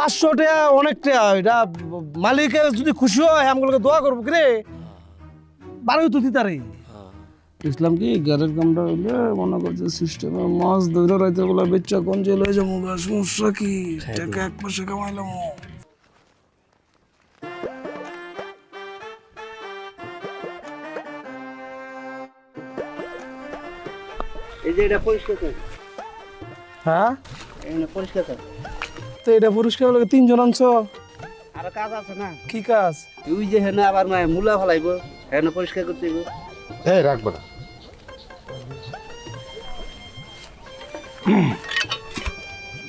500 টাকা অনেক টাকা, এটা মালিকের যদি খুশি হয় আমগুলোকে দোয়া করবো কি রে, বাড়ি তো দিতারে। ইসলাম কি গাড়ির কামটা হইলে মনে করছে সিস্টেমে মাছ ধরে রাইতে বলে বেচা কোন যে লয়ে যাবো, সমস্যা কি টাকা এক মাসে কামাইলাম। এই যে এটা পরিষ্কার কর। হ্যাঁ এখানে পরিষ্কার কর। তো এটা পুরস্কার হলো 3 জন আনছো, আর কাজ আছে না? কি কাজ? তুই যে হেনে আবার মূলা ফলাইব, হেনে পরিষ্কার করতে হইব। এই রাখবো না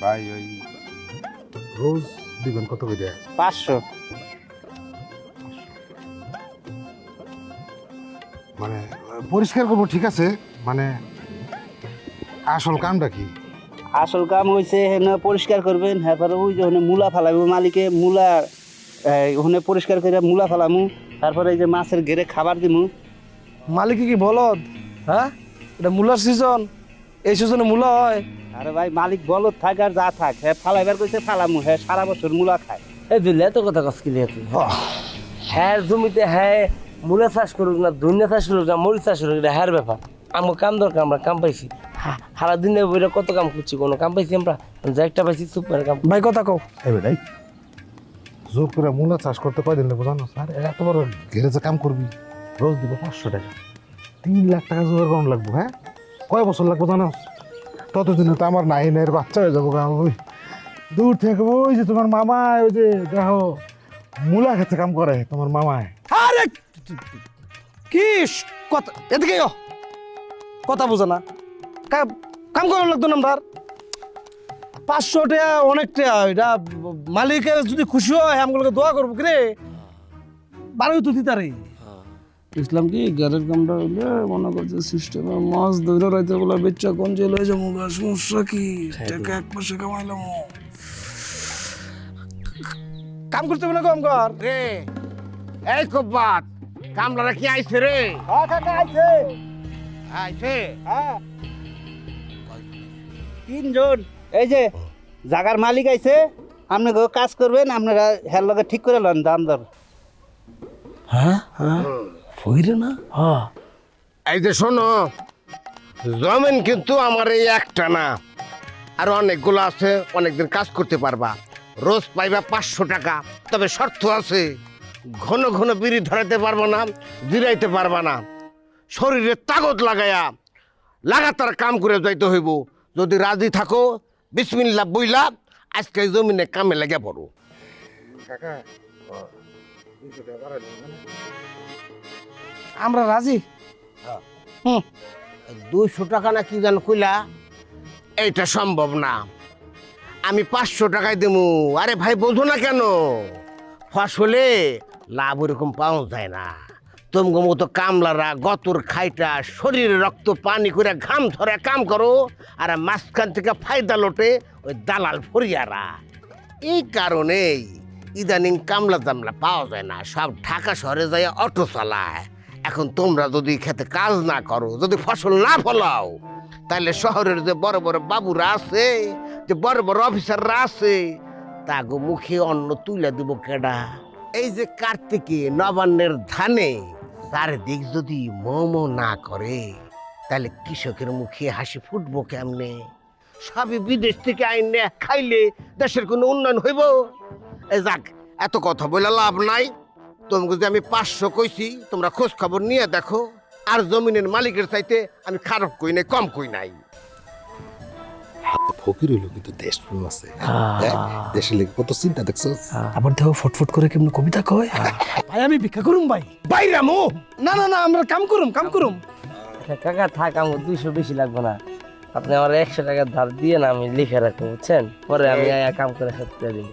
ভাই, ওই রোজ দিবেন কত করে? 500। মানে পরিষ্কার করবো ঠিক আছে, মানে আসল কামটা কি? আসল কাম হইছে হেনে পরিষ্কার করবেন, তারপরে ওই যে মূলা ফলাইব, মালিকে মূলা ওখানে পরিষ্কার করে মূলা ফেলামু, তারপরে এই যে মাছের ঘেরে খাবার দিমু। মালিকে কি বলদ? হ্যাঁ, এটা মূলার সিজন, এই সিজনে মূলা হয়। আরে ভাই মালিক বলত থাক আর যা থাক, হ্যাঁ ফালাইবার কইছে ফালামু, হ্যাঁ সারা বছর মূলা খায়। এই দিলে এত কথা কস কি তুই? হ্যাঁ জমিতে হ্যাঁ মূলা চাষ করুক না, ধনিয়া চাষ করুক না, মরিচ চাষ করুক, এটা হ্যার ব্যাপার। আমার কাম দরকার, আমরা কাম পাইছি। সারা দিনে বইটা কত কাম করছি, কোনো কাম পাইছি আমরা? যা একটা পাইছি চুপ করে কাম। ভাই কথা কও। এই বেটাই জোর করে মূলা চাষ করতে কয়দিন লাগবো জানো? আর এত বড় গ্যারেজে কাম করবি, রোজ দিব 500 টাকা, 3 লাখ টাকা জোগাড় করানো লাগবো। হ্যাঁ, কয় বছর লাগবো জানো? ততদিনে তো আমার নাইনের বাচ্চা হয়ে যাবো। ওই দূর থেকে ওই যে তোমার মামায়, ওই যে দেখো মূলা খেতে কাম করে তোমার মামায়। আরে কি কথা, এদিকে আয়। কথা বোঝা না, কাম করার লাগতো না আমার। 500 টাকা অনেক টাকা, এটা মালিকের যদি খুশি হয় আমগুলোকে দোয়া করবো কি রে, বাড়ি তো দিতারে। ইসলাম কি গাড়ির কামটা হইলে মনে করছে সিস্টেমে মাছ ধরে রাইতে বলে বেচা কোন যে লয়ে যাবো, সমস্যা কি টাকা এক মাসে কামাইলাম। কাম করতে হবে না, কম কর রে। এই কব্বাত কামলারা কি আইছে রে? হ্যাঁ কাকা আইছে। আইছে? হ্যাঁ 3 জন। এই যে জাগার মালিক আইছে, আপনি কাজ করবেন, আপনারা হের লগে ঠিক করে লন দাম দর। হ্যাঁ হ্যাঁ ফইরে না। হ্যাঁ এই যে শোনো, জমিন কিন্তু আমার এই একটা না, আর অনেকগুলো আছে, অনেকদিন কাজ করতে পারবা, রোজ পাইবা 500 টাকা। তবে শর্ত আছে, ঘন ঘন বিড়ি ধরাইতে পারবা না, জিরাইতে পারবা না, শরীরে তাগত লাগাইয়া লাগাতার কাম করে যাইতে হইব। যদি রাজি থাকো বিসমিল্লাহ বইলা আজকে এই জমিনে কামে লেগে পড়ো। আমরা রাজি। 200 টাকা না কি জানো কইলা? এইটা সম্ভব না, আমি 500 টাকায় দেবো। আরে ভাই বোঝো না কেন, ফসলে লাভ ওরকম পাওয়া যায় না। তোমগো মতো কামলারা গতর খাইটা শরীরে রক্ত পানি করে ঘাম ধরে কাম করো, আর মাঝখান থেকে ফায়দা লোটে ওই দালাল ফরিয়ারা। এই কারণেই ইদানিং কামলা জামলা পাওয়া যায় না, সব ঢাকা শহরে যায় অটো চালায়। এখন তোমরা যদি খেতে কাজ না করো, যদি ফসল না ফলাও, তাহলে শহরের যে বড় বড় বাবুরা আছে, যে বড় বড় অফিসাররা আছে, তাগো মুখে অন্ন তুলে দিব কেডা? এই যে কার্তিকে নবান্নের ধানে চারিদিক যদি মোমো না করে, তাহলে কৃষকের মুখে হাসি ফুটবো কেমনে? সবই বিদেশ থেকে আইনে খাইলে দেশের কোনো উন্নয়ন হইব? এই যাক, এত কথা বলে লাভ নাই। তোমাকে যে আমি 500 কইছি, তোমরা খোঁজ খবর নিয়ে দেখো। আর জমিনের মালিকের চাইতে আমি খারাপ কই নাই, কম কই নাই। ফকির হইলো কিন্তু দেশ প্রেম আছে। দেশের লেগে কত চিন্তা দেখছো। আবার দেখো ফটফট করে কেমন কবিতা কয়। ভাই আমি ভিক্ষা করুম ভাই। বাইরামু না না না, আমরা কাম করুম। কাকা থাক, আমার 200 বেশি লাগবে না। আপনি আমার 100 টাকা ধার দিয়ে না, আমি লিখে রাখবো, বুঝছেন? পরে আমি কাম করে সত্যি দিই।